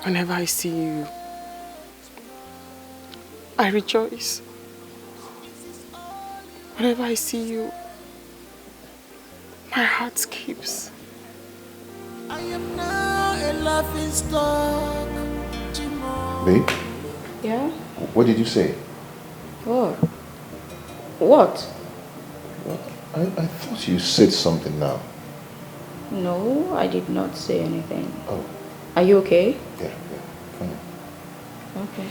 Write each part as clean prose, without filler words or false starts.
Whenever I see you, I rejoice. Whenever I see you, my heart skips. I am now a laughing stock. Babe? Yeah? What did you say? What? What? I thought you said something now. No, I did not say anything. Oh. Are you okay? Yeah, fine. Okay.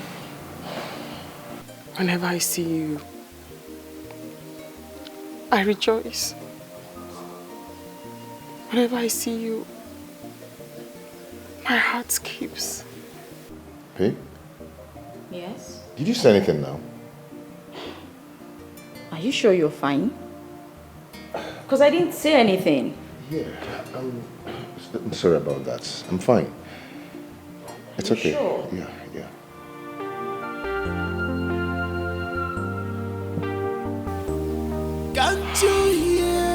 Whenever I see you, I rejoice. Whenever I see you, my heart skips. Babe? Yes? Did you say anything now? Are you sure you're fine? Because I didn't say anything. Yeah, I'm sorry about that. I'm fine. It's okay. Sure? Yeah. Can't you hear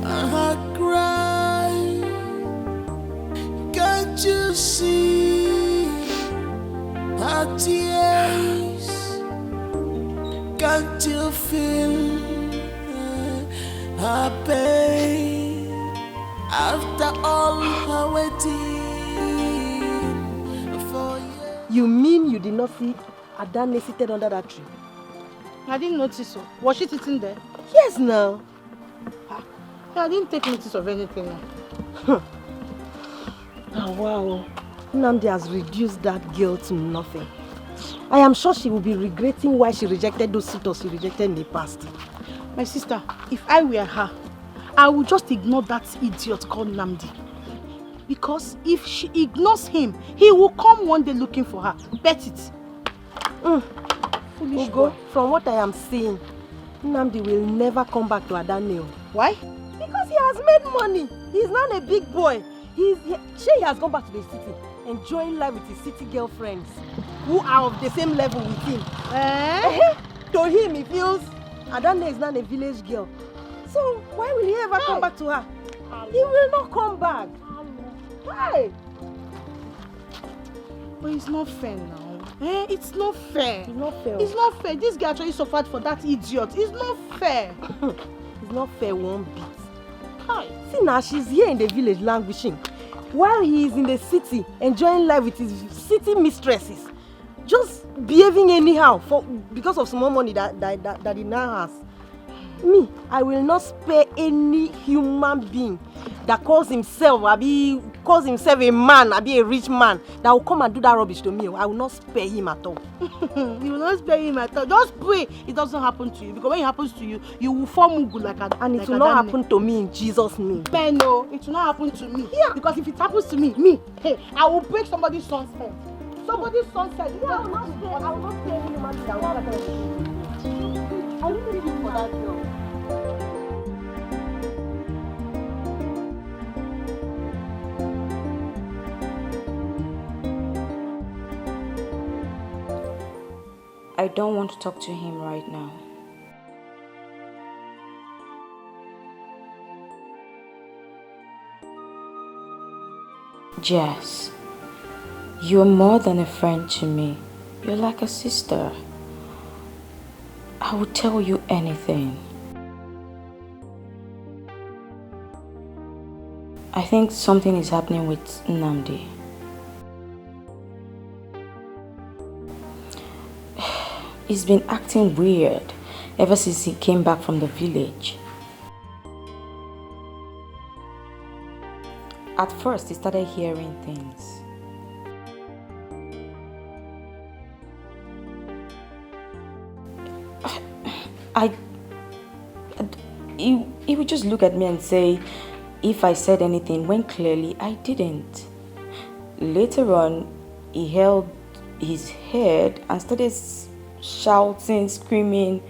her cry? Can't you see her tears? Can't you feel her pain after all her waiting for you? You mean you did not see Adane seated under that tree? I didn't notice so. Was she sitting there? Yes, now. I didn't take notice of anything. Oh, wow. Nnamdi has reduced that girl to nothing. I am sure she will be regretting why she rejected those suitors she rejected in the past. My sister, if I were her, I would just ignore that idiot called Nnamdi. Because if she ignores him, he will come one day looking for her. Bet it. Foolish Ugo, boy. from what I am seeing, Nnamdi will never come back to Adane. Why? Because he has made money. He's not a big boy. He has gone back to the city, enjoying life with his city girlfriends, who are of the same level with him. To him, he feels Adane is not a village girl. So why will he ever come back to her? He will not come back. Why? But it's not fair now. It's not fair. It's not fair. It's not fair. This guy actually suffered for that idiot. It's not fair. It's not fair one bit. Hi. See now, she's here in the village languishing, while he is in the city enjoying life with his city mistresses, just behaving anyhow because of small money that he now has. Me, I will not spare any human being that calls himself a man, a rich man, that will come and do that rubbish to me. I will not spare him at all. You will not spare him at all. Just pray it doesn't happen to you. Because when it happens to you, you will form mugu like a. And like it will not happen to me in Jesus' name. Man, no, it will not happen to me. Yeah. Because if it happens to me, hey, I will break somebody's son's head. Somebody's son's head. Yeah, I will not spare any human being that will do that. I will leave you for that girl. I don't want to talk to him right now. Jess, you're more than a friend to me. You're like a sister. I would tell you anything. I think something is happening with Nnamdi. He's been acting weird ever since he came back from the village. At first, he started hearing things. He would just look at me and say if I said anything, when clearly I didn't. Later on, he held his head and started shouting, screaming.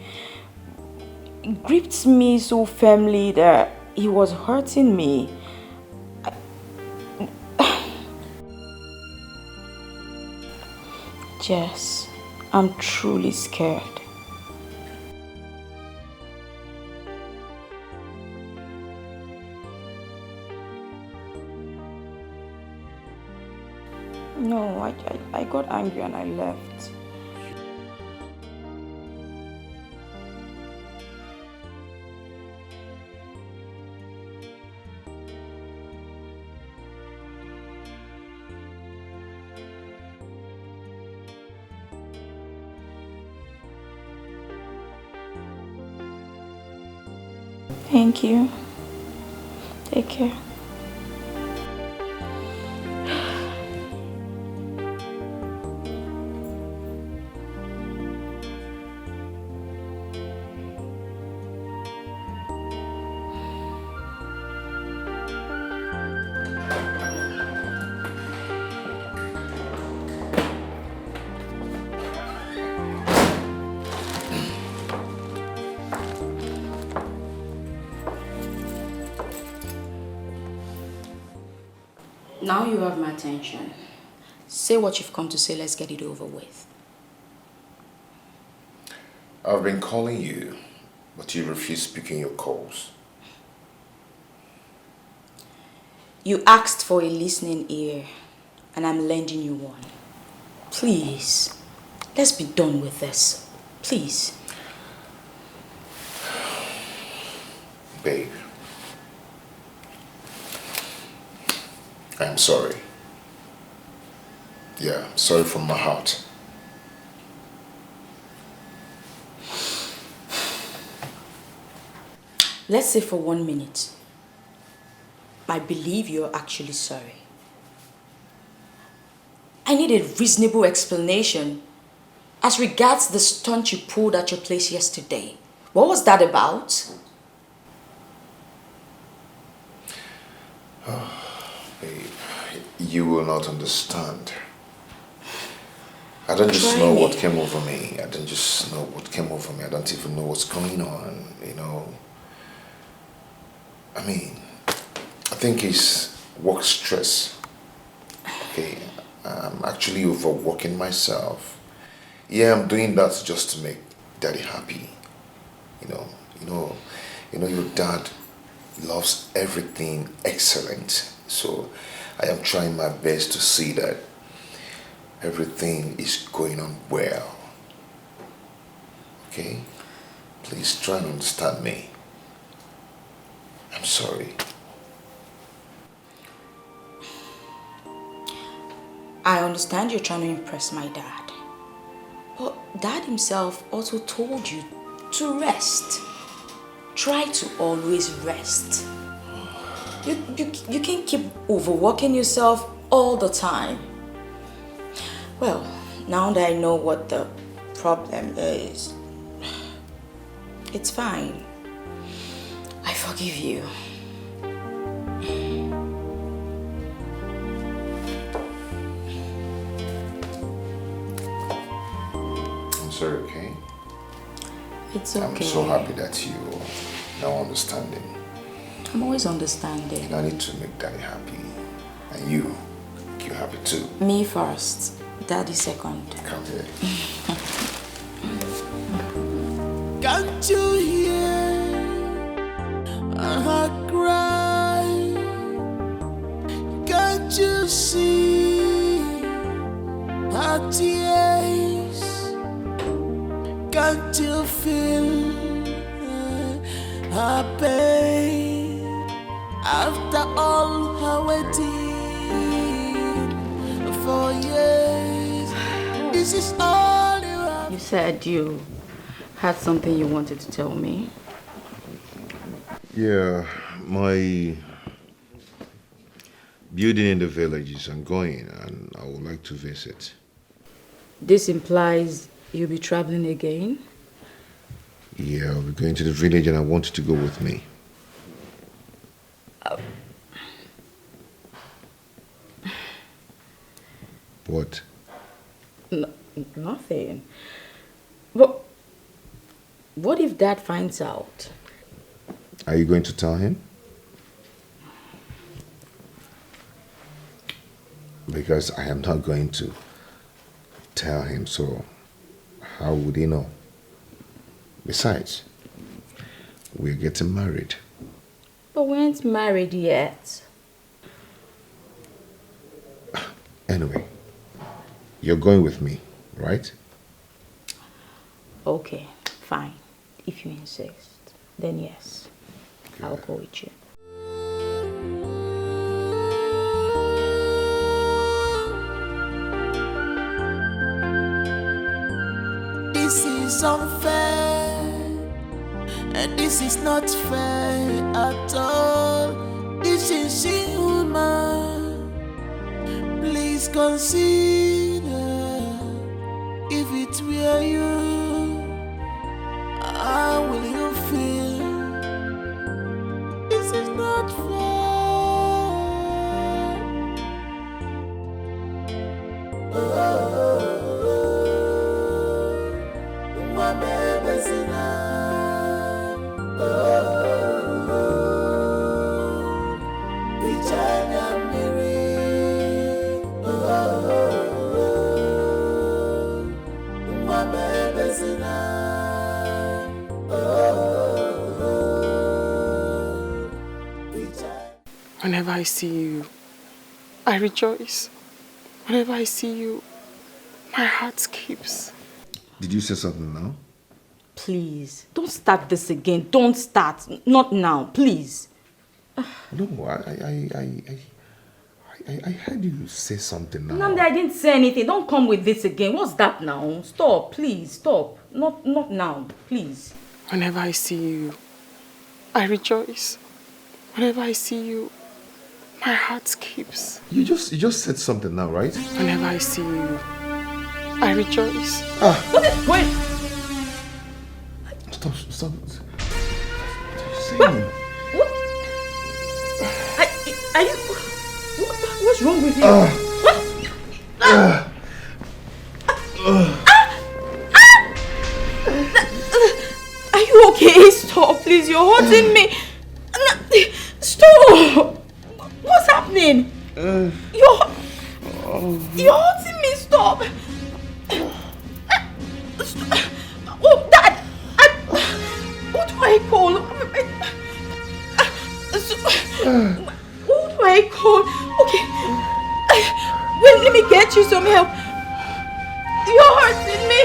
It gripped me so firmly that he was hurting me. Jess, I'm truly scared. No, I got angry and I left. Thank you. Take care. Now you have my attention. Say what you've come to say, let's get it over with. I've been calling you, but you refuse picking your calls. You asked for a listening ear, and I'm lending you one. Please, let's be done with this. Please. Babe, I'm sorry. Yeah, sorry from my heart. Let's say for 1 minute, I believe you're actually sorry. I need a reasonable explanation as regards the stunt you pulled at your place yesterday. What was that about? Babe, you will not understand. I don't just Try know me. what came over me. I don't just know what came over me. I don't even know what's going on, you know. I mean, I think it's work stress. Okay, I'm actually overworking myself. Yeah, I'm doing that just to make Daddy happy. Your dad loves everything excellent. So I am trying my best to see that everything is going on well. Okay? Please try and understand me. I'm sorry. I understand you're trying to impress my dad. But Dad himself also told you to rest. Try to always rest. You can't keep overworking yourself all the time. Well, now that I know what the problem is, it's fine. I forgive you. I'm sorry, okay? It's okay. I'm so happy that you are now understanding. I'm always understanding. I need to make Daddy happy. And you're happy too. Me first, Daddy second. Come here. Can't you hear her cry? Can't you see her tears? Can't you feel her pain? After all her waiting for years, this is all you have. You said you had something you wanted to tell me. Yeah, my building in the village is ongoing and I would like to visit. This implies you'll be traveling again? Yeah, I'll be going to the village and I want you to go with me. What? Nothing. But what if Dad finds out? Are you going to tell him? Because I am not going to tell him, so how would he know? Besides, we're getting married. But we ain't married yet. Anyway, you're going with me, right? Okay, fine. If you insist, then yes, Okay. I'll go with you. This is unfair, and this is not fair at all. This is inhuman. Please consider if it were you, how will you feel? This is not fair. My baby's in Virginia Mary. My baby's in Whenever I see you, I rejoice. Whenever I see you, my heart skips. Did you say something now? Please, don't start this again. Don't start. Not now, please. No, I heard you say something now. Nandi, I didn't say anything. Don't come with this again. What's that now? Stop, please, stop. Not now, please. Whenever I see you, I rejoice. Whenever I see you, my heart skips. You just said something now, right? Whenever I see you, I rejoice. What is going? Stop. What are you saying? What? Are you? What's wrong with you? What? Are you okay? Stop, please. You're hurting me. Stop. What's happening? You're hurting me. Stop. Oh, Dad. Who do I call? Who do I call? Okay. Wait, let me get you some help. You're hurting me.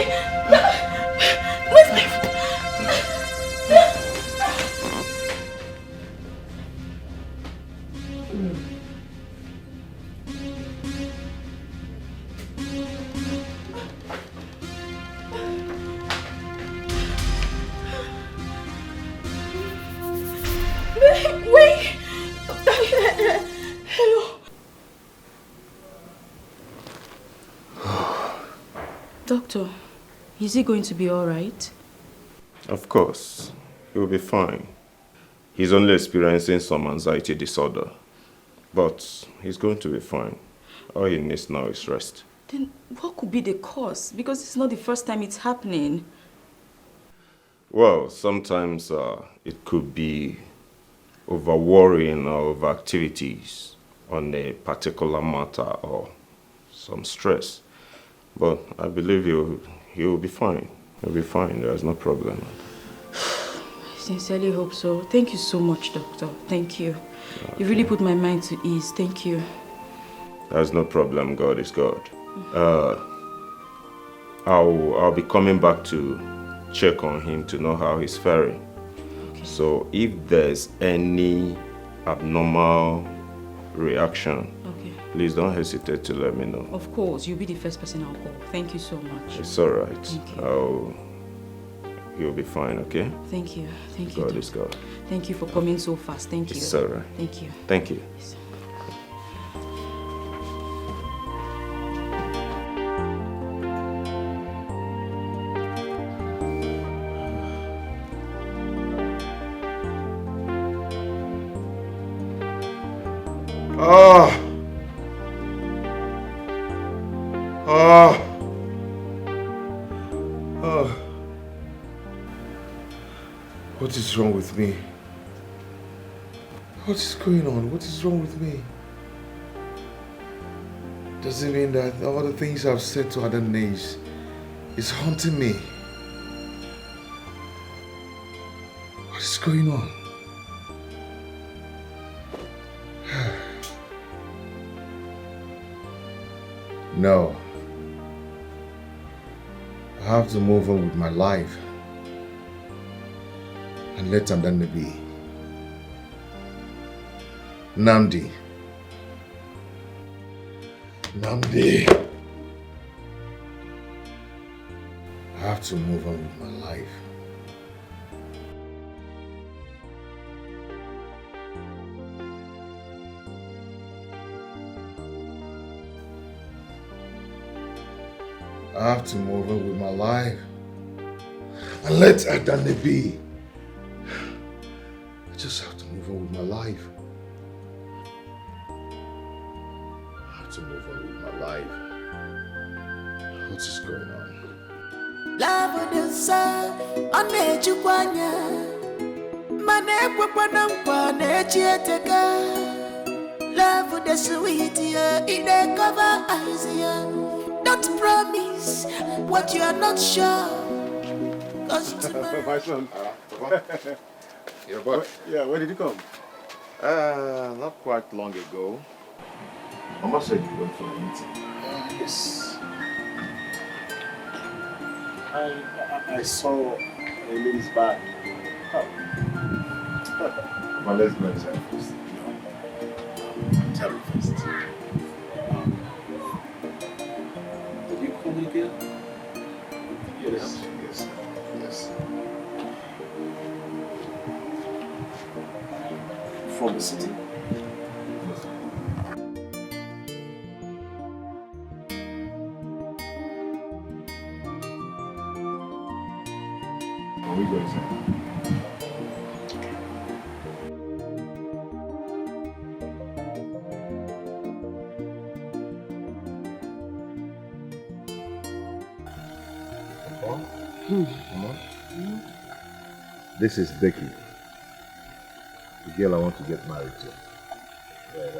Where's my phone? Wait. Hello. Doctor, is he going to be all right? Of course, he will be fine. He's only experiencing some anxiety disorder, but he's going to be fine. All he needs now is rest. Then what could be the cause? Because it's not the first time it's happening. Well, sometimes it could be over-worrying or over-activities on a particular matter or some stress. But I believe he'll be fine. He'll be fine. There's no problem. I sincerely hope so. Thank you so much, Doctor. Thank you. Okay. You really put my mind to ease. Thank you. There's no problem. God is God. I'll be coming back to check on him to know how he's faring. Okay. So if there's any abnormal reaction, okay, please don't hesitate to let me know. Of course, you'll be the first person I'll call. Thank you so much. It's all right. Thank you. You'll be fine, okay? Thank you. Thank you. God is God. Thank you for coming so fast. Thank you. It's all right. Thank you. Thank you. Yes. What is wrong with me? What is going on? What is wrong with me? Does it mean that all the things I've said to other names is haunting me? What is going on? No. have to move on with my life and let Adana be. Namdi. I have to move on with my life. I have to move on with my life and let Adana be. I just have to move on with my life. I have to move on with my life. What is going on? Love the sun, on nature, love the sweet, in a cover eyes. Don't promise what you are not sure. My son. You're back? Yeah, where did you come? Not quite long ago. Mama said you went for a meeting. Yes. I saw a lady's bag. But let's go inside first. Tell me first. Did you call me girl? Yes. From the city? Can we go inside? Mama? This is Becky, the girl I want to get married to.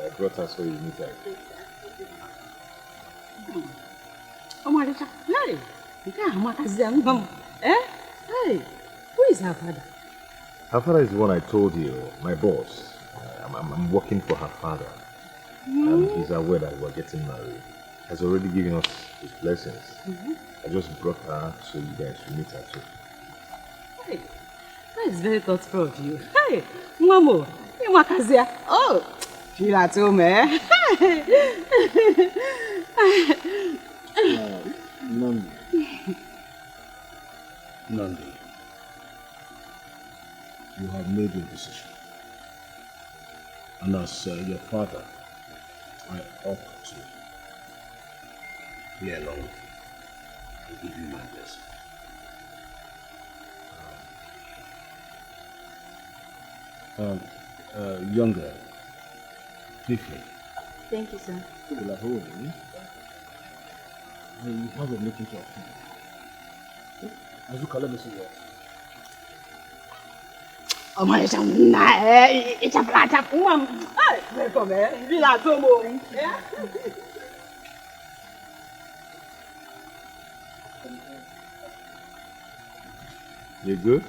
I brought her so you meet her. Oh my God! Hey, who is her father? Her father is the one I told you, my boss. I'm working for her father. And he's aware that we're getting married. Has already given us his blessings. I just brought her so you guys should meet her too. Hey, that is very thoughtful of you. Hey, Mamo, Imakazia. Oh, feel at home, eh? Nandi, you have made your decision. And as your father, I ought to play along and give you my blessing. Younger, quickly. Thank you, sir. You have a look into your phone. As you call it, Mr. Ward. Oh my God! It's a flat up, Mom. Hey, welcome, eh? Feel at home, yeah? You good?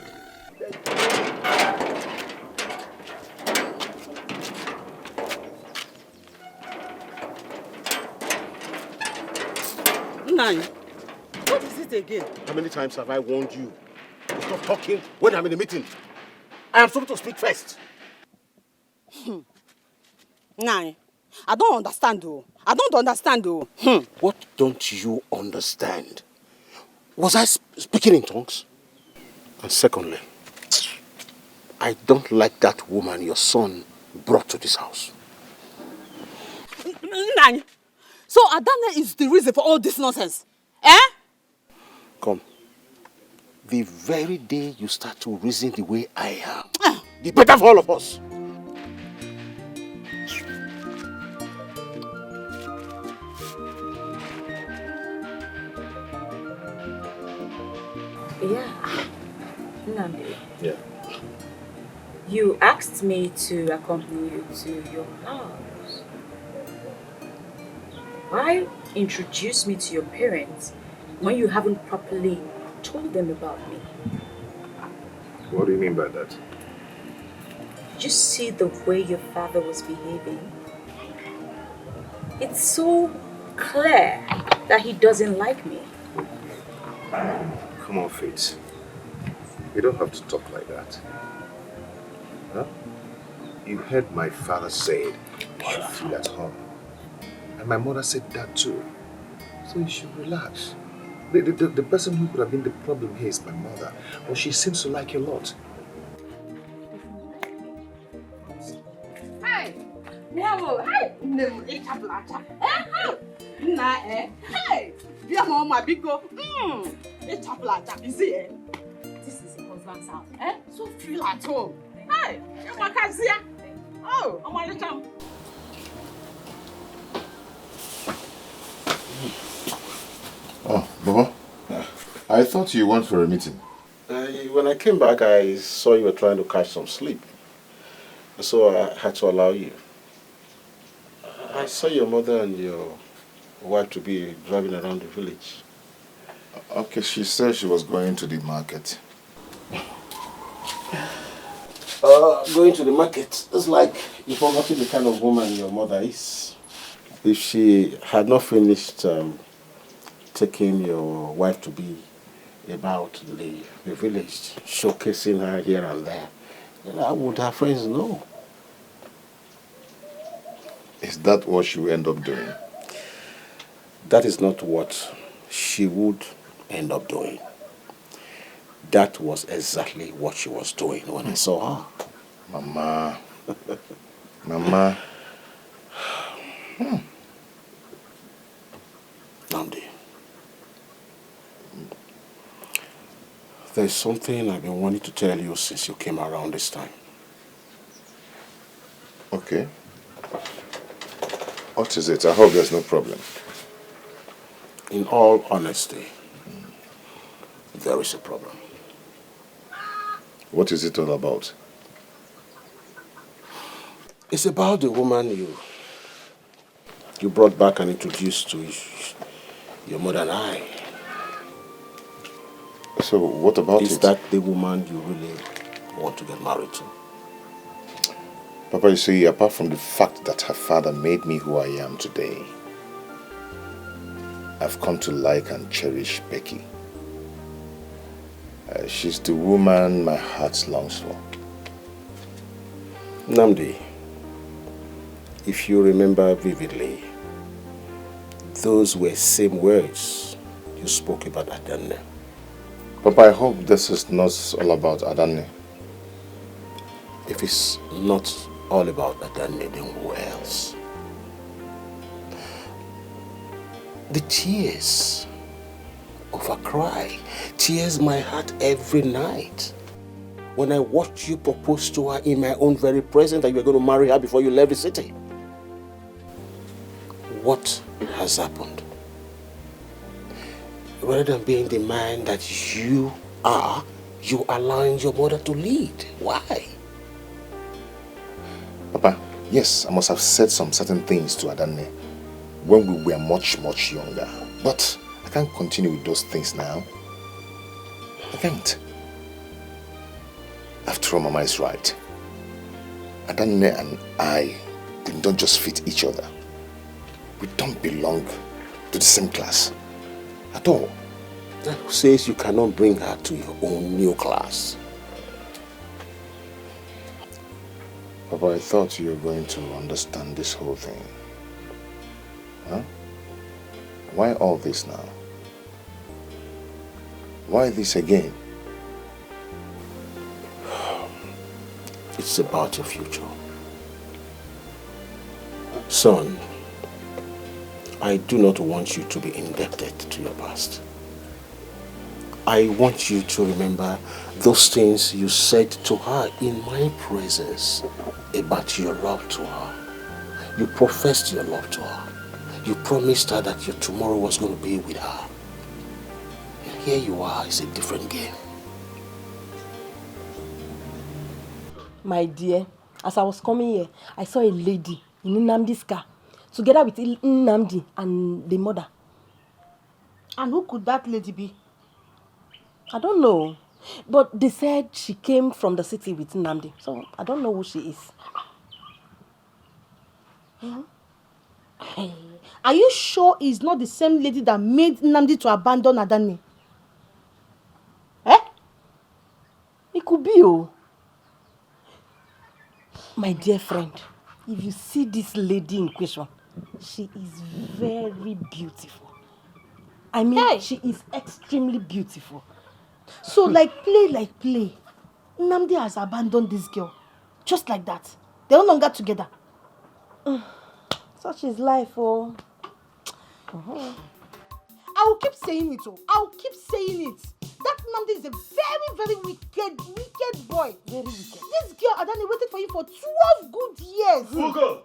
Nine. What is it again? How many times have I warned you to stop talking when I'm in a meeting? I am supposed to speak first. Nine. I don't understand though. What don't you understand? Was I speaking in tongues? And secondly, I don't like that woman your son brought to this house. Nine. So Adana is the reason for all this nonsense? Eh? Come. The very day you start to reason the way I am, the better for all of us. Yeah. Nandi, Yeah. you asked me to accompany you to your house. Why introduce me to your parents when you haven't properly told them about me? What do you mean by that? Did you see the way your father was behaving? It's so clear that he doesn't like me. Come on, Faith. You don't have to talk like that. Huh? You heard my father say it. You should feel at home. And my mother said that too. So you should relax. The person who could have been the problem here is my mother. But she seems to like you a lot. Hey! Wow! Hey! No, it's a blatter. Hey! Nah, eh? Hey! Dear Mama, Bigo. It's a blatter. You see, eh? This is your husband's house, eh? So feel at home. Hey! You're my cousin. Oh, I'm on the jump. Oh, Baba. I thought you went for a meeting. When I came back, I saw you were trying to catch some sleep. So I had to allow you. I saw your mother and your wife to be driving around the village. Okay, she said she was going to the market. Going to the market is like you forgot the kind of woman your mother is. If she had not finished taking your wife to be about the village, showcasing her here and there, how would her friends know? Is that what she will end up doing? That is not what she would end up doing. That was exactly what she was doing when I saw her. Mama. Mama. Namdi, there's something I've been wanting to tell you since you came around this time. Okay. What is it? I hope there's no problem. In all honesty, there is a problem. What is it all about? It's about the woman you brought back and introduced to your mother and I. So what about it? Is that the woman you really want to get married to? Papa, you see, apart from the fact that her father made me who I am today, I've come to like and cherish Becky. She's the woman my heart longs for. Namdi, if you remember vividly, those were same words you spoke about Adanne. Papa, I hope this is not all about Adanne. If it's not all about Adanne, then who else? The tears of a cry tears my heart every night. When I watch you propose to her in my own very presence that you were going to marry her before you left the city. What has happened? Rather than being the man that you are, you allowing your mother to lead. Why? Papa, yes, I must have said some certain things to Adanne when we were much, much younger. But I can't continue with those things now. I can't. After all, Mama is right. Adanne and I, we don't just fit each other. We don't belong to the same class at all. That who says you cannot bring her to your own new class? Papa, I thought you were going to understand this whole thing. Huh? Why all this now? Why this again? It's about your future. Son, I do not want you to be indebted to your past. I want you to remember those things you said to her in my presence about your love to her. You professed your love to her. You promised her that your tomorrow was going to be with her. And here you are, it's a different game. My dear, as I was coming here, I saw a lady in Nnamdi's car, together with Nnamdi and the mother. And who could that lady be? I don't know. But they said she came from the city with Nnamdi. So I don't know who she is. Hey, are you sure it's not the same lady that made Nnamdi to abandon Adanne? you. My dear friend, if you see this lady in question, she is very beautiful. I mean, she is extremely beautiful. So like play, Nnamdi has abandoned this girl. Just like that. They're no longer together. Such is life, oh. I will keep saying it, oh. I will keep saying it. That Nnamdi is a very, very wicked boy. Very wicked. This girl, Adani, waited for you for 12 good years. Zuka!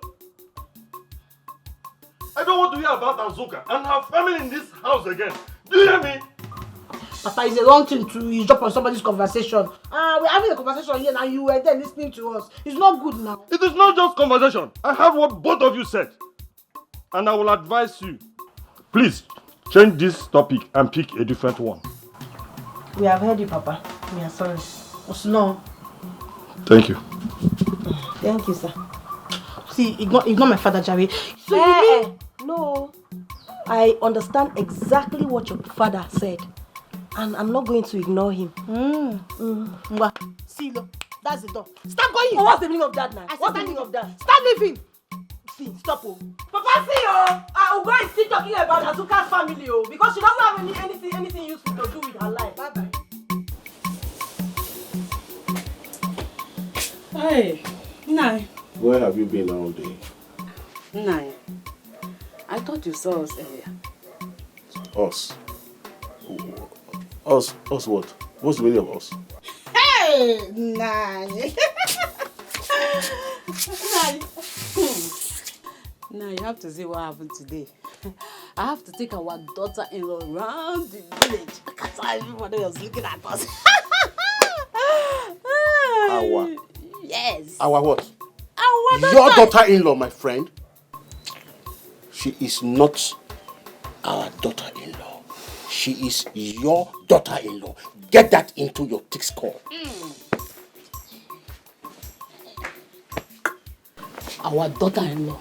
I don't want to hear about Azuka and her family in this house again. Do you hear me? Papa, it's a wrong thing to drop on somebody's conversation. We're having a conversation here and you were there listening to us. It's not good now. It is not just conversation. I heard what both of you said. And I will advise you. Please, change this topic and pick a different one. We have heard you, Papa. We are sorry. No. Thank you. Thank you, sir. See, ignore my father, Jerry. So you mean... No. I understand exactly what your father said. And I'm not going to ignore him. See, look, that's the door. Stop going! Oh, what's the meaning of that now? What's the meaning of that? Stop leaving! See, stop, oh. Papa, see, oh. I will go and still talking about Azuka's family, oh. Because she doesn't have anything useful to do with her life. Bye-bye. Hey, Nai. Where have you been all day? Nai, I thought you saw us earlier. Us? Us what? What's the meaning of us? Hey, Nai. Nai. Now you have to see what happened today. I have to take our daughter-in-law around the village. Because everybody was looking at us. Our? Yes. Our what? Our daughter. Your daughter-in-law, my friend. She is not our daughter-in-law. She is your daughter-in-law. Get that into your thick skull. Our daughter-in-law.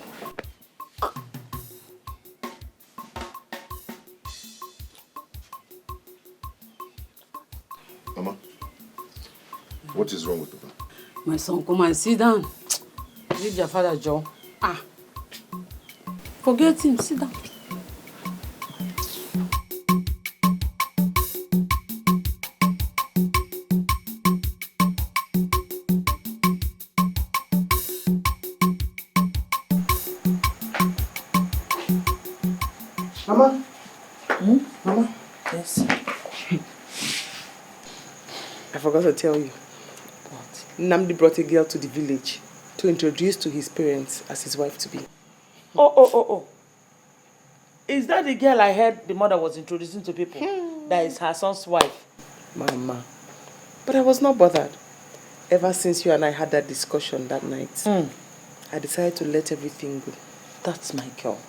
Mama, what is wrong with Papa? My son, come and sit down. Leave your father, Joe. Forget him, sit down. Mama? Mama? Yes. I forgot to tell you. What? Nnamdi brought a girl to the village to introduce to his parents as his wife-to-be. Oh. Is that the girl I heard the mother was introducing to people? That is her son's wife. Mama. But I was not bothered. Ever since you and I had that discussion that night, I decided to let everything go. That's my girl.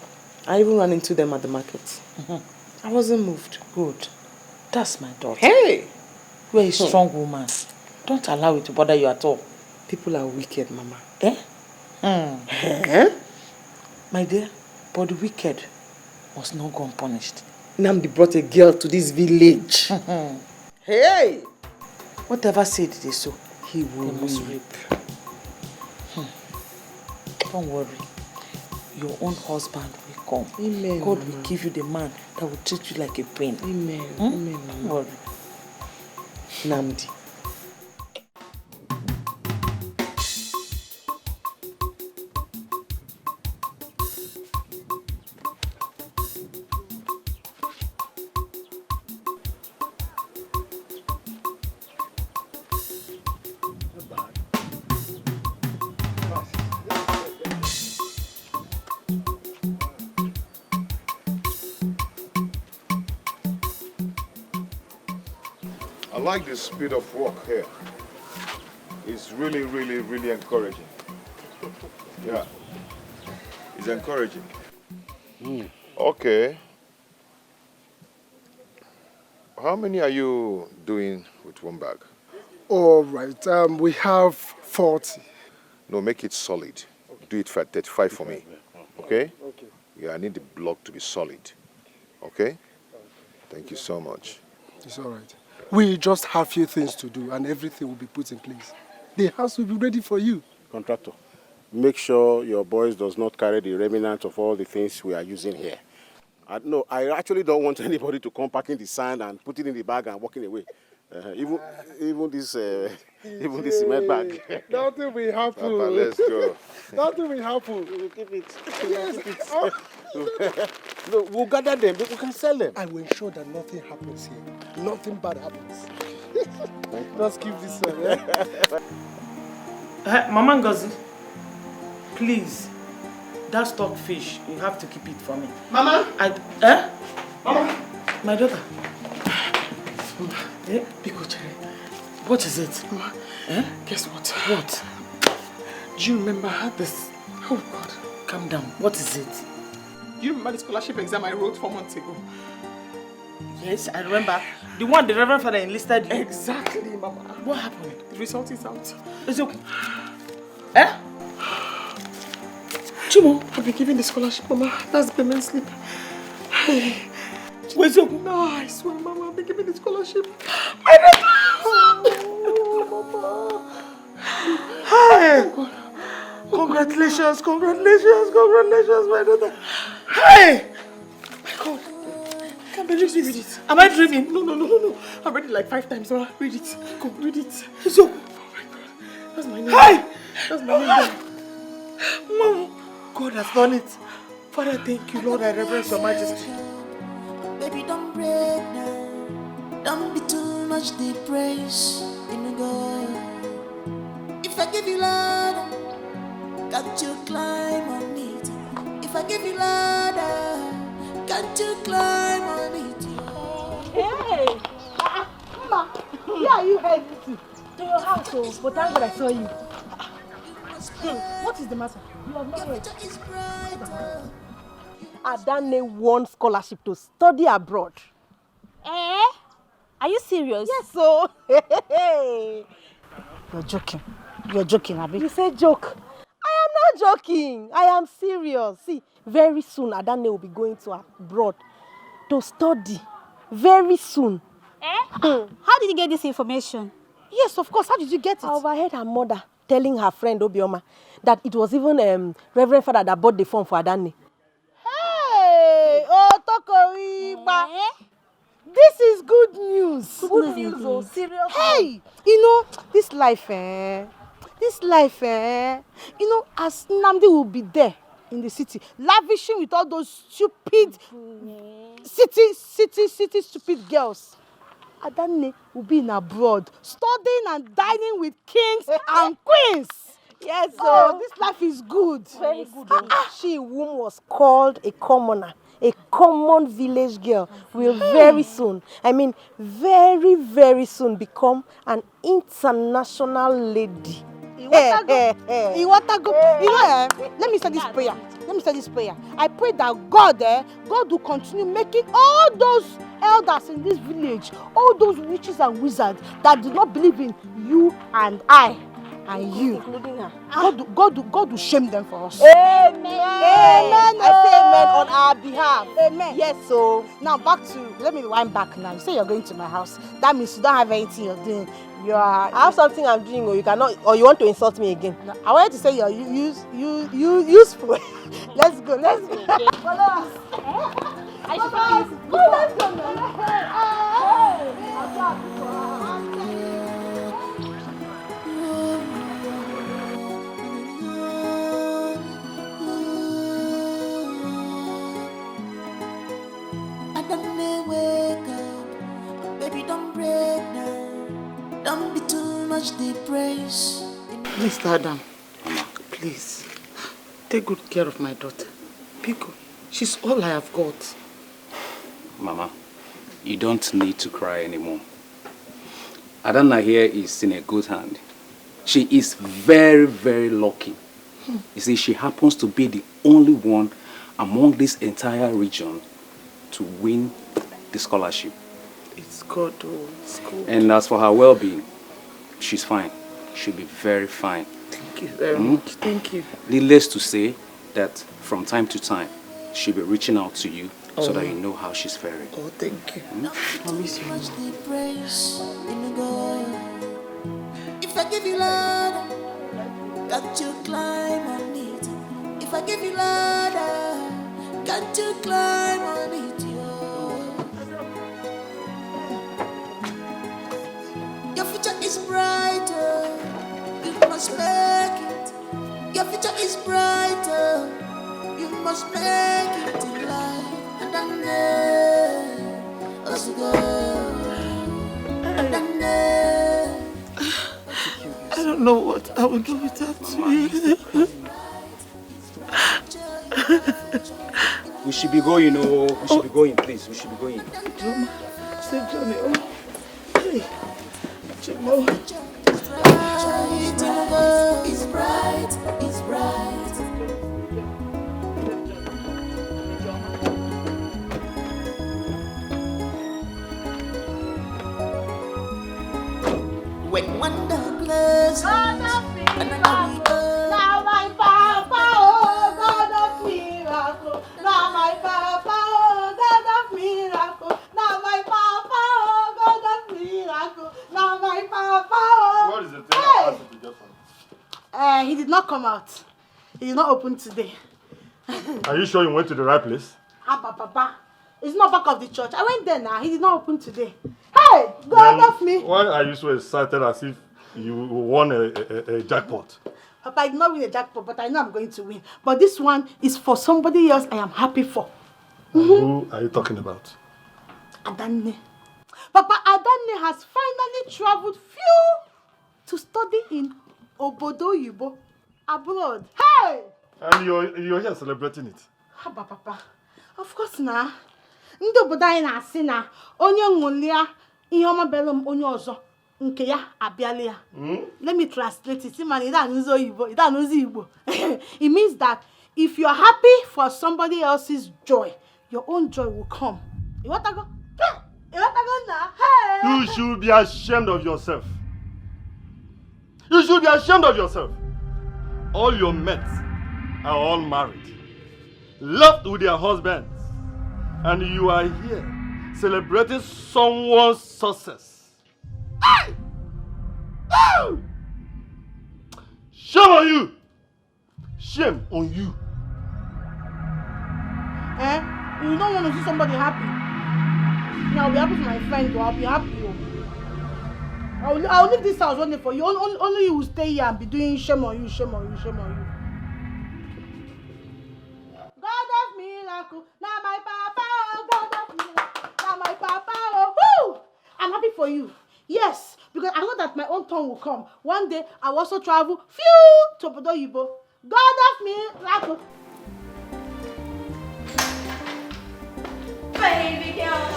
I even ran into them at the market. I wasn't moved. Good. That's my daughter. Hey! You are a strong woman. Don't allow it to bother you at all. People are wicked, Mama. My dear, but the wicked must not go unpunished. Nnamdi brought a girl to this village. Hey! Whatever seed they sow, he must reap. Don't worry. Your own husband will come. Amen. God will give you the man that will treat you like a queen. Amen. Amen. Don't worry. Nnamdi. I like the speed of work here. It's really, really, really encouraging. Yeah. It's encouraging. Okay. How many are you doing with one bag? All right. We have 40. No, make it solid. Do it for 35 for me. Okay? Okay. Yeah, I need the block to be solid. Okay? Thank you so much. It's all right. We just have few things to do and everything will be put in place. The house will be ready for you. Contractor, make sure your boys does not carry the remnants of all the things we are using here. No, I actually don't want anybody to come packing the sand and put it in the bag and walking away. Even this cement bag. Nothing will happen. Papa, let's go. Nothing will happen. We will keep it. Yes. No, we'll gather them. We can sell them. I will ensure that nothing happens here. Nothing bad happens. Let's keep this one. Mama Ngozi, please, that stock fish, you have to keep it for me. Mama? Mama? My daughter. What is it? Mama, guess what? What? Do you remember I had this? Oh God. Calm down. What is it? Do you remember the scholarship exam I wrote 4 months ago? Yes, I remember. The one the Reverend Father enlisted you. Exactly, Mama. What happened? The result is out. It's okay. Chimo, I've been given the scholarship, Mama. That's the payment slip. Hey. Where's your... No, I swear, Mama, I've been given the scholarship. My daughter! Hey! Congratulations, congratulations, congratulations, my daughter. Hey! My God. Can't believe this. Read it. Am I dreaming? No. I've read it like 5 times, Mama. Read it. Go, read it. So, oh my God. That's my name. Hey! That's my name. Mom, God has done it. Father, thank you, Lord. I reverence your majesty. Baby, don't break now. Don't be too much the praise in God. If I give you ladder, got to climb on it. If I give you ladder, got to climb on it. Hey! Mama, where are you heading to? To your house, oh. But thank God I saw you. What is the matter? You have not heard. Adane won scholarship to study abroad. Eh? Are you serious? Yes, so. You're joking. You're joking, Abi. You say joke. I am not joking. I am serious. See, very soon Adane will be going to abroad to study. Very soon. How did you get this information? Yes, of course. How did you get it? I overheard her mother telling her friend Obioma that it was even Reverend Father that bought the form for Adane. Hey! Oh, Tokoriba! This is good news. Good news, oh, seriously. Hey! You know, this life, you know, as Nnamdi will be there in the city, lavishing with all those stupid city stupid girls. Adane will be in abroad, studying and dining with kings and queens. Yes, oh, this life is good. Very good. She whom was called a commoner, a common village girl, will very soon, very, very soon become an international lady. You want to go? You know, let me say this prayer. I pray that God will continue making all those elders in this village, all those witches and wizards that do not believe in you and I and you, including her. God will shame them for us. Amen. Amen. I say amen on our behalf. Amen. Yes, so now let me wind back now. You say you're going to my house. That means you don't have anything you're doing. I have something I'm doing, or you cannot, or you want to insult me again. No, I wanted to say you're useful. Let's go. Okay. Follow us. Let's go Wake up, baby, don't break down. Don't be too much the praise. Mr. Adam, please, take good care of my daughter. Pico, she's all I have got. Mama, you don't need to cry anymore. Adana here is in a good hand. She is very, very lucky. You see, she happens to be the only one among this entire region to win the scholarship. It's good, oh, it's good. And as for her well-being, she's fine. She'll be very fine. Thank you very much. Thank you. Needless to say that from time to time, she'll be reaching out to you so that you know how she's faring. Oh, thank you. I miss you. If I give you ladder, got to climb on it. If I give you ladder, got to climb on it. Your future is brighter, you must make it. Your future is brighter, you must make it in life. And I know, let's go. And I know. I don't know what I would do without you. We should be going, oh. We should be going, please. We should be going. Say, Johnny, oh. Hey. Chimo. It's bright, it's bright. When one dog plays, another we go. Now my papa, oh God of miracle. Now my papa, oh God of miracle. Now my papa, oh God of miracle. Now my papa, oh. What is the thing I asked you to get from? He did not come out. He did not open today. Are you sure you went to the right place? Papa. It's not back of the church. I went there now. He did not open today. Hey, God of me. Why are you so excited as if you won a jackpot? Papa, I did not win a jackpot, but I know I'm going to win. But this one is for somebody else I am happy for. Who are you talking about? Adanne. Papa, Adanne has finally traveled to study in Obodo Yibo, abroad. Hey! And you're here celebrating it. Haba, Papa. Of course, na. Ndị obodo anyị na-asị na onye ṅụlia ihe ọma bere m onye ọzọ nke ya abịala ya. Let me translate it. Man, ida anụzi Igbo. It means that if you're happy for somebody else's joy, your own joy will come. You want to go? You want to go now? Hey! You should be ashamed of yourself. You should be ashamed of yourself. All your mates are all married, left with their husbands, and you are here celebrating someone's success. Hey! Oh! Shame on you! Shame on you! You don't want to see somebody happy. Now I'll be happy for my friend, or I'll be happy. I'll leave this house only for you. Only you will stay here and be doing shame on you, shame on you, shame on you. God of miracle, now my papa, oh God of miracle, now my papa, oh whoo! I'm happy for you. Yes, because I know that my own turn will come. One day I will also travel to Obodo Yibo. God of miracle. Baby girl.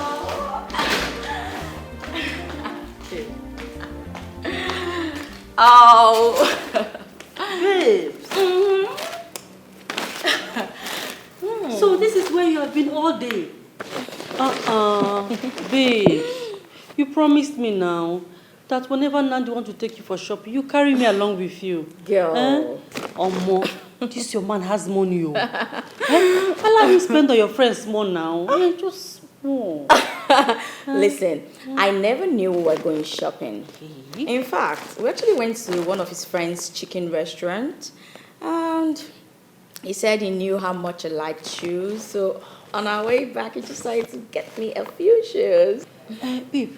Oh, babes. So this is where you have been all day. Babe, you promised me now that whenever Nandi wants to take you for shopping, you carry me along with you. Girl. More. This your man has money. Allow him spend on your friends more now. Just more. Listen, I never knew we were going shopping. In fact, we actually went to one of his friend's chicken restaurant, and he said he knew how much I liked shoes. So on our way back, he decided to get me a few shoes. Babe,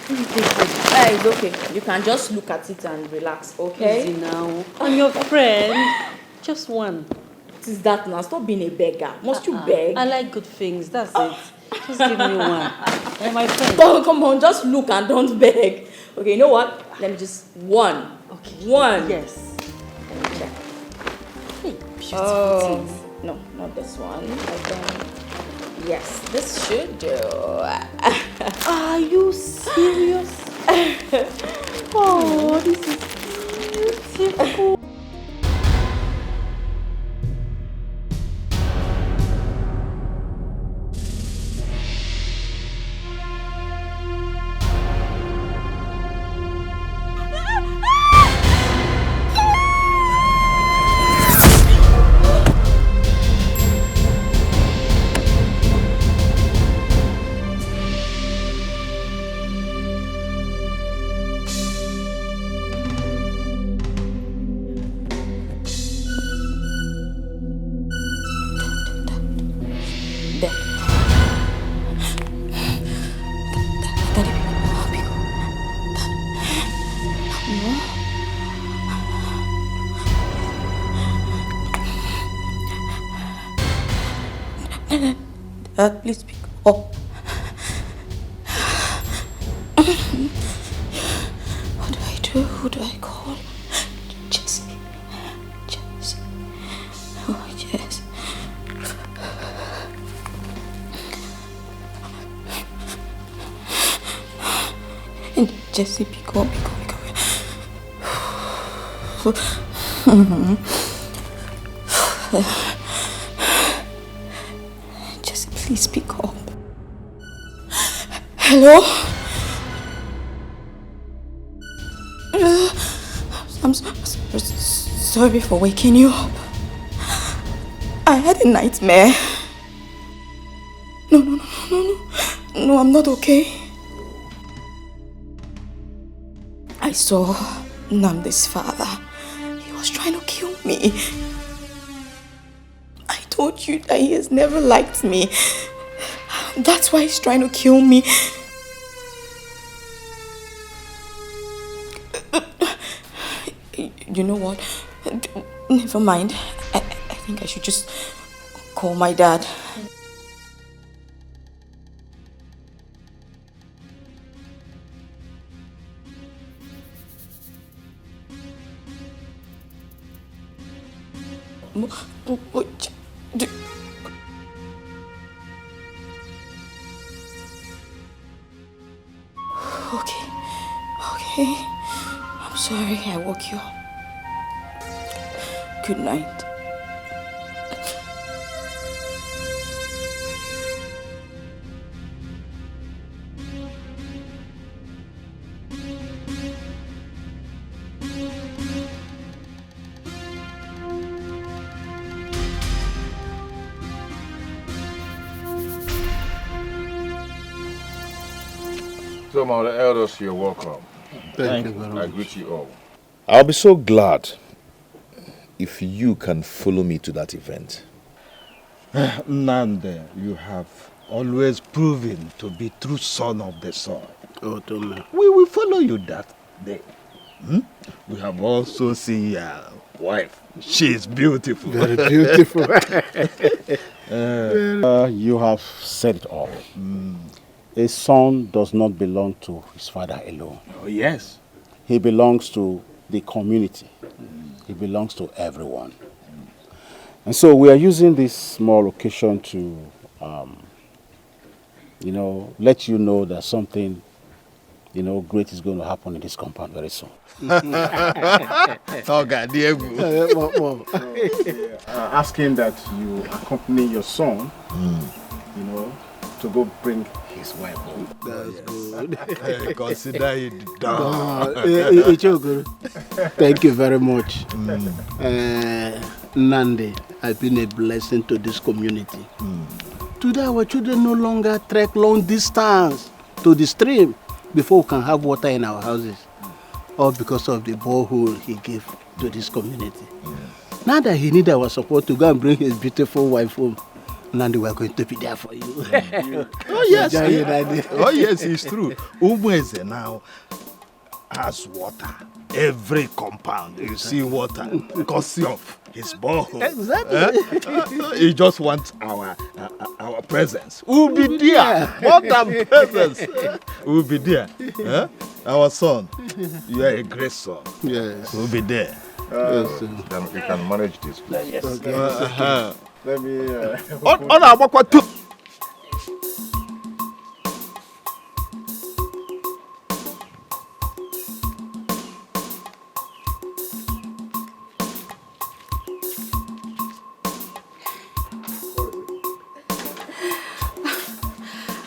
it's okay. You can just look at it and relax, okay? Easy now. I'm your friend. Just one. What is that now? Stop being a beggar. Must you beg? I like good things. That's it. Just give me one. You're my friend. Oh, come on. Just look and don't beg. Okay, you know what? Let me just... One. Okay. One. Yes. Check. Hey, beautiful things. No, not this one. Yes, this should do. Are you serious? Oh, this is beautiful. Dad, please pick up. What do I do? Who do I call? Jesse. Oh, yes. And Jesse, pick up. Jesse, please pick up. Hello? I'm sorry for waking you up. I had a nightmare. No, I'm not okay. I saw Namdi's father. He was trying to kill me. I told you that he has never liked me. That's why he's trying to kill me. You know what? Never mind. I think I should just call my dad. Okay. I'm sorry I woke you up. Good night. So, my elders, you're welcome. Thank you very much. I greet you all. I'll be so glad if you can follow me to that event. Nande, you have always proven to be true son of the soil. Oh, Tome. We will follow you that day. We have also seen your wife. She is beautiful. Very beautiful. You have said it all. A son does not belong to his father alone. Oh, yes. He belongs to the community. He belongs to everyone. And so we are using this small occasion to, let you know that something, great is going to happen in this compound very soon. Asking that you accompany your son, to go bring his wife home. That's good. Consider it done. Thank you very much. Nandi has been a blessing to this community. Today our children no longer trek long distance to the stream before we can have water in our houses. All because of the borehole he gave to this community. Now that he needs our support to go and bring his beautiful wife home, Nandi, we are going to be there for you. Oh yes, it's true. Umweze now has water. Every compound you see water because of his borehole. Exactly. He just wants our presence. We'll be there. More than presence. We'll be there. Our son, you are a great son. Yes. We'll be there. Yes, you can manage this, please. Yes. Okay. Let me...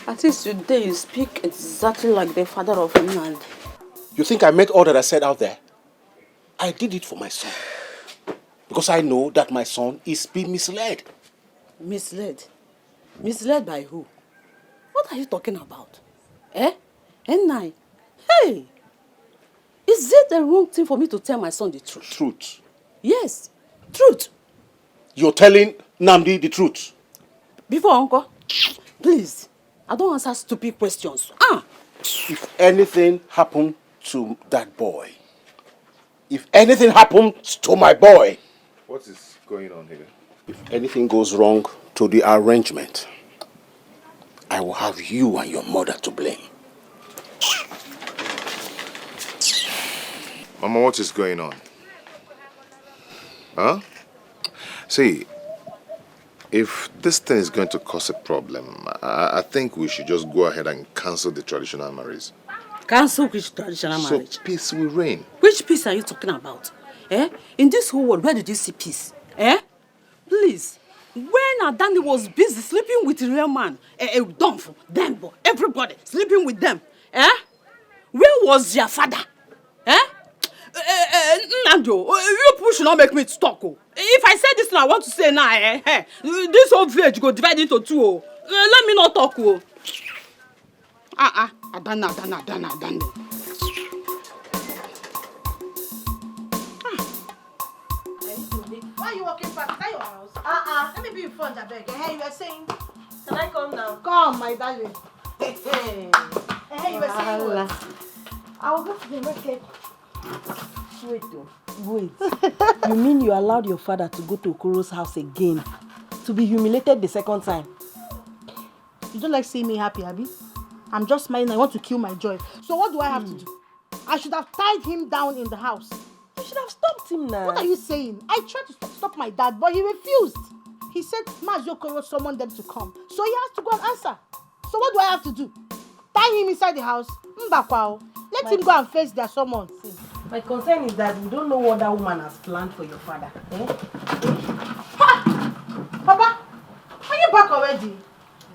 At least today you speak exactly like the father of Nandi. You think I meant all that I said out there? I did it for my son. Because I know that my son is being misled. Misled? Misled by who? What are you talking about? N9? Hey! Is it the wrong thing for me to tell my son the truth? Truth? Yes, truth. You're telling Namdi the truth? Before, Uncle, please, I don't answer stupid questions. If anything happened to that boy, if anything happens to my boy, what is going on here? If anything goes wrong to the arrangement, I will have you and your mother to blame. Mama, what is going on? Huh? See, if this thing is going to cause a problem, I think we should just go ahead and cancel the traditional marriage. Cancel which traditional marriage? So peace will reign. Which peace are you talking about? Eh? In this whole world, where did you see peace? Eh? Please. When Adani was busy sleeping with a real man, Donfo, Dembo, everybody sleeping with them, eh? Where was your father? Eh? Nando, you should not make me talk. If I say this thing I want to say now, this whole village go divide into two. Let me not talk. Adani. Why are you walking back? Is that your house? Let me be in front, I beg. Hey, you were saying? Can I come now? Come, my darling. Hey, you were saying what? I will go to the market. Wait. You mean you allowed your father to go to Okoro's house again? To be humiliated the second time? You don't like seeing me happy, Abby? I'm just smiling. I want to kill my joy. So what do I have to do? I should have tied him down in the house. You should have stopped him now. What are you saying? I tried to stop my dad, but he refused. He said Mazio summoned them to come. So he has to go and answer. So what do I have to do? Tie him inside the house? Mbakwao. Let him go and face their summons. My concern is that we don't know what that woman has planned for your father. Eh? Papa, are you back already?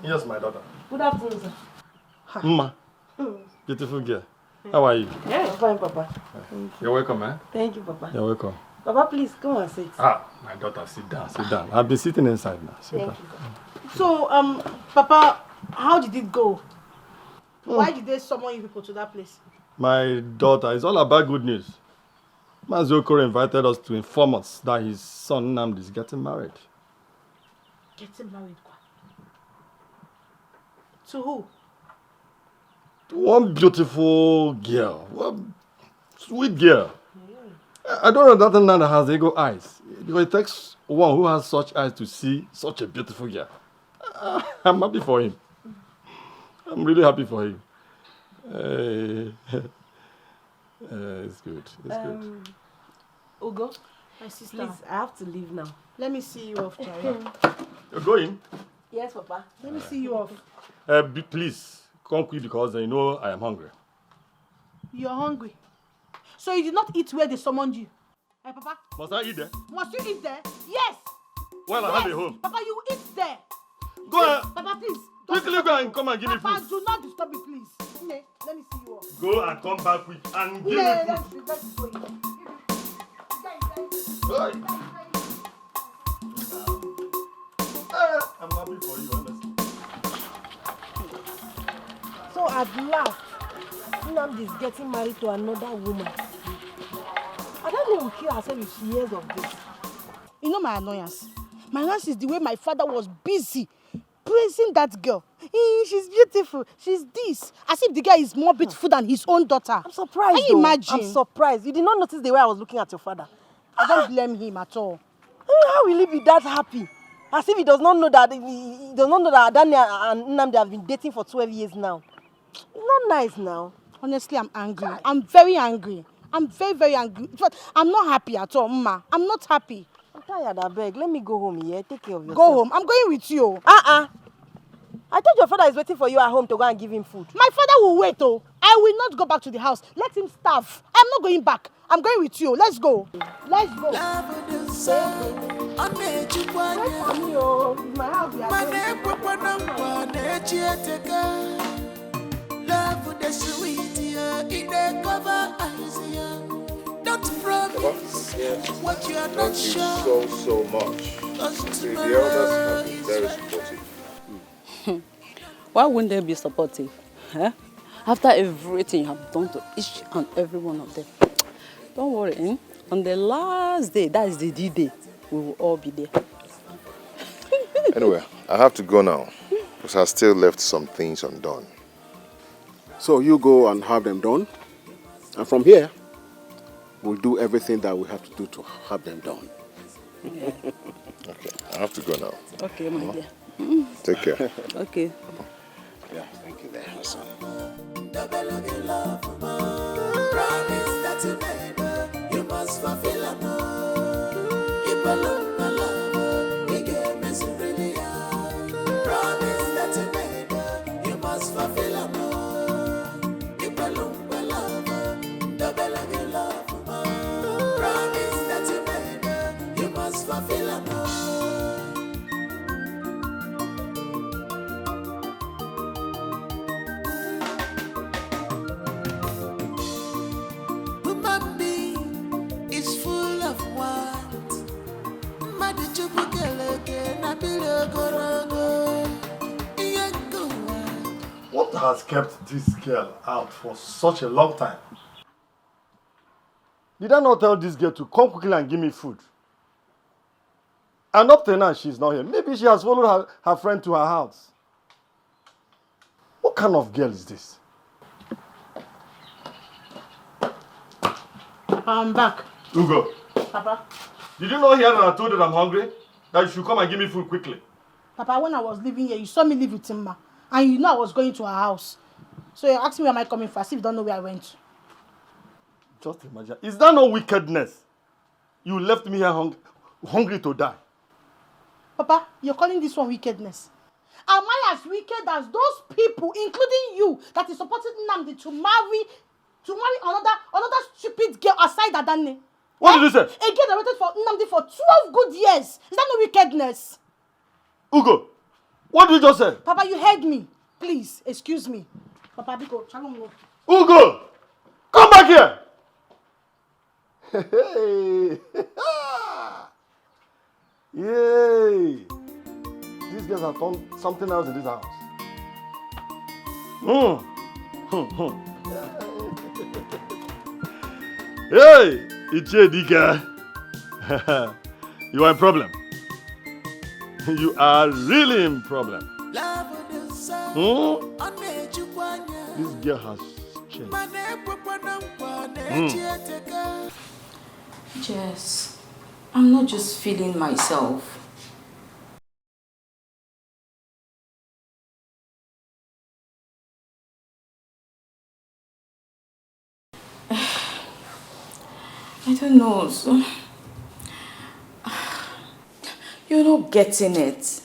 Yes, my daughter. Good afternoon, sir. Mama, beautiful girl. How are you? Yeah, fine, Papa. You're welcome, man. Thank you, Papa. You're welcome. Papa, please come and sit. My daughter, sit down. I've been sitting inside now. Sit down. So, Papa, how did it go? Why did they summon you people to that place? My daughter, it's all about good news. Maziokoro invited us to inform us that his son Namdi is getting married. Getting married? To who? One beautiful girl. One sweet girl. I don't know that man that has ego eyes. Because it takes one who has such eyes to see such a beautiful girl. I'm happy for him. I'm really happy for him. It's good. It's good. Ugo, my sister. Please, I have to leave now. Let me see you off, Charlie. You're going? Yes, Papa. Let me see you off. Please, come quick because I know I am hungry. You're hungry. So you did not eat where they summoned you? Hey, Papa? Must I eat there? Must you eat there? Yes! Well, I have a home. Papa, you eat there. Go ahead. Papa, please. Quickly go and come and give me food. Papa, do not disturb me, please. Ne, let me see you off. Go and come back quick and give me food. Let's go in. I'm happy for you, honestly. So at last, Nnamdi is getting married to another woman. I don't know who kill herself if she hears of this. You know my annoyance? My annoyance is the way my father was busy praising that girl. She's beautiful. She's this. As if the girl is more beautiful than his own daughter. I'm surprised. Can you imagine? I'm surprised. You did not notice the way I was looking at your father. I don't blame him at all. How will he be that happy? As if he does not know that Adani and Nnamdi have been dating for 12 years now. It's not nice now. Honestly, I'm angry. I'm very angry. I'm very, very angry. But I'm not happy at all, Mama. I'm not happy. I'm tired, I beg. Let me go home here. Take care of yourself. Go home. I'm going with you. I thought your father is waiting for you at home to go and give him food. My father will wait, oh. I will not go back to the house. Let him starve. I'm not going back. I'm going with you. Let's go. Let's go. Don't promise what you are not sure. Thank you so much. The elders have been very supportive. Why wouldn't they be supportive? Huh? After everything you have done to each and every one of them. Don't worry, on the last day, that is the D-Day, we will all be there. Anyway, I have to go now because I still left some things undone. So you go and have them done, and from here, we'll do everything that we have to do to have them done. Yeah. Okay, I have to go now. Okay, my dear. Take care. Okay. Yeah, thank you there, Hassan. Promise that you made, you must fulfill a You belong my love, we gave me Promise that you made, you must fulfill a You belong my love, double your love. Promise that you made, you must fulfill a is full of what? What has kept this girl out for such a long time? Did I not tell this girl to come quickly and give me food? And up till now, she's not here. Maybe she has followed her friend to her house. What kind of girl is this? I'm back. Ugo, Papa. did you not hear that I told you that I'm hungry? That you should come and give me food quickly. Papa, when I was living here, you saw me live with Timma. And you know I was going to her house. So you asked me where am I coming from, as if you don't know where I went. Just imagine. Is that no wickedness? You left me here hungry to die. Papa, you're calling this one wickedness. Am I as wicked as those people, including you, that is supporting Nnamdi to marry another stupid girl aside Adane? What did you say? A girl that waited for Nnamdi for 12 good years. Is that no wickedness? Ugo, what did you just say? Papa, you heard me. Please, excuse me. Papa, Biko, shalom. Ugo, come back here. Hey. Yay. These guys have done something else in this house. Hey, it's Dika. You are in problem. You are really in problem. This girl has changed. Jess, I'm not just feeling myself. I don't know, so you're not getting it.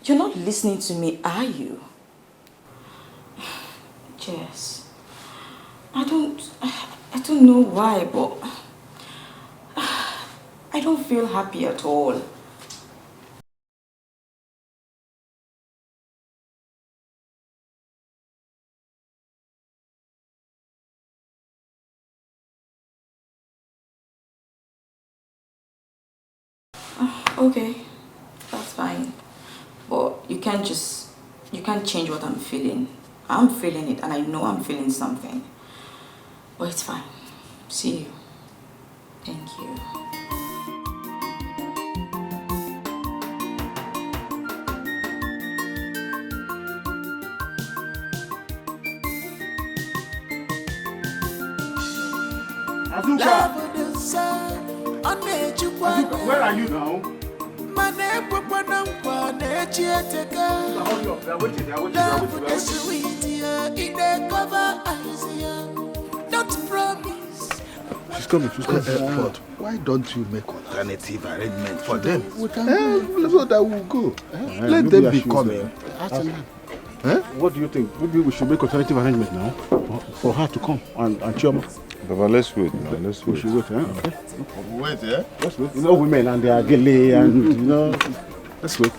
You're not listening to me, are you? Jess, I don't know why, but I don't feel happy at all. Okay, that's fine. But you can't change what I'm feeling. I'm feeling it and I know I'm feeling something. But it's fine. See you. Thank you. Azuka, where are you now? Don't promise. She's coming. But why don't you make alternative arrangement for them? We can go. So that we'll go. Let them be coming. What do you think? Maybe we should make alternative arrangement now for her to come and Chioma. Baba, let's wait now. Let's wait. We should wait, okay? Wait, yeah? Let's wait. You know women and they are gilly and you know. Let's wait.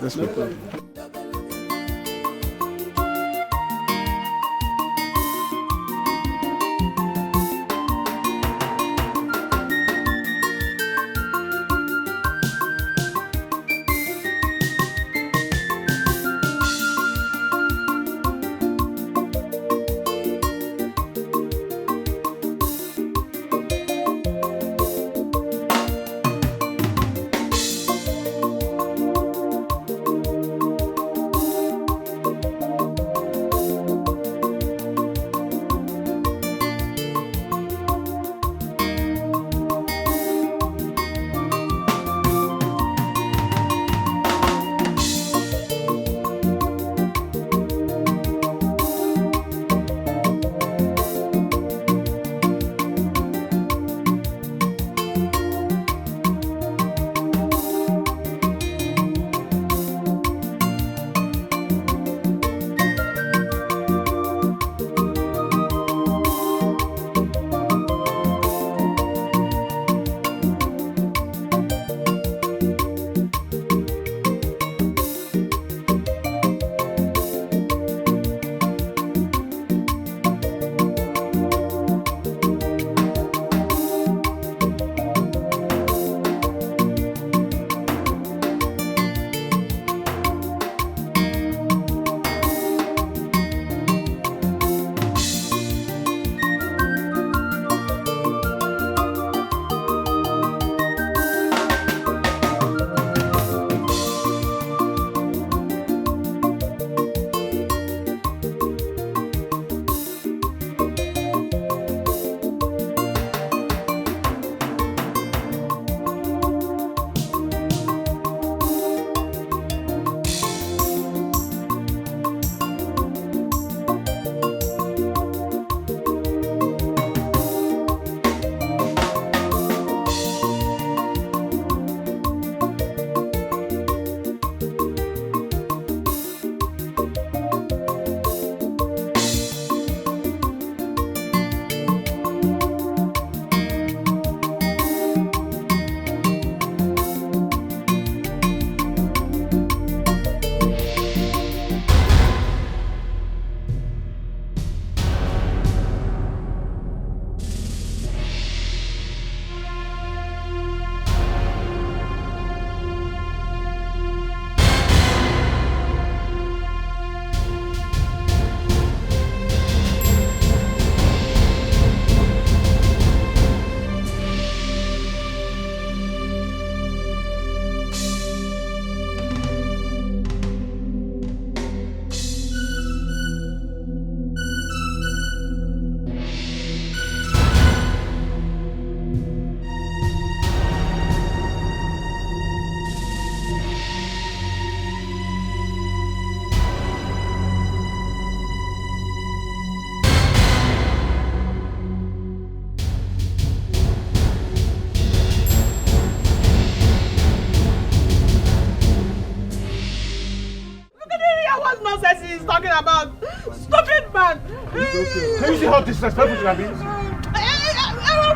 see how disrespectful you are being? I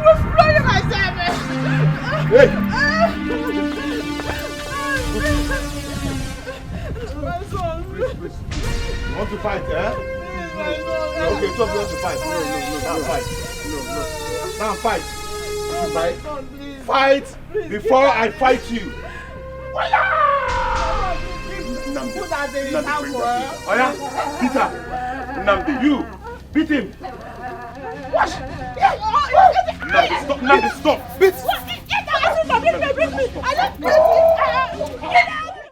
was blowing myself. Hey! My son. Please. You want to fight, eh? Okay, two of you want to fight. Now fight. Now fight. You fight. Fight before I fight you. Oya, Peter, Nnamdi, you beat him. Wash. Nnamdi, stop. Beat. Beat me. I don't beat me.